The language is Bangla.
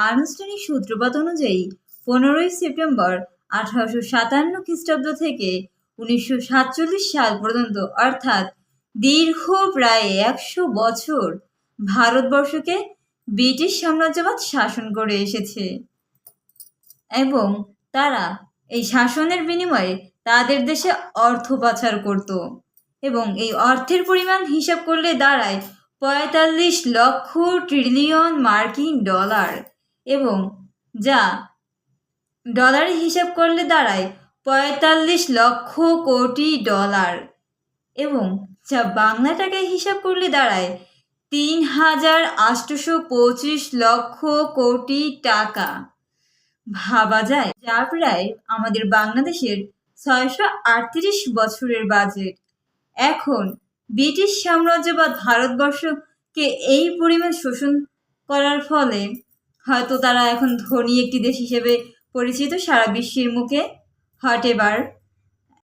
আনুষ্ঠানিক সূত্রপাত অনুযায়ী 15ই সেপ্টেম্বর 1857 খ্রিস্টাব্দ থেকে 1947 সাল পর্যন্ত, অর্থাৎ দীর্ঘ প্রায় 100 বছর ভারতবর্ষকে ব্রিটিশ সাম্রাজ্যবাদ শাসন করে এসেছে এবং তারা এই শাসনের বিনিময়ে তাদের দেশে অর্থ পাচার করত এবং এই অর্থের পরিমাণ হিসাব করলে দাঁড়ায় 45 লক্ষ ট্রিলিয়ন মার্কিন ডলার, এবং যা ডলারে হিসাব করলে দাঁড়ায় 45 লক্ষ কোটি ডলার, এবং যা বাংলা টাকায় হিসাব করলে দাঁড়ায় 3,825 লক্ষ কোটি টাকা। ভাবা যায়, যা প্রায় আমাদের বাংলাদেশের 638 বছরের বাজেট। এখন ব্রিটিশ সাম্রাজ্যবাদ ভারতবর্ষকে এই পরিমাণ শোষণ করার ফলে হয়তো তারা এখন ধনী একটি দেশ হিসেবে পরিচিত সারা বিশ্বের মুখে, হোয়াট এভার।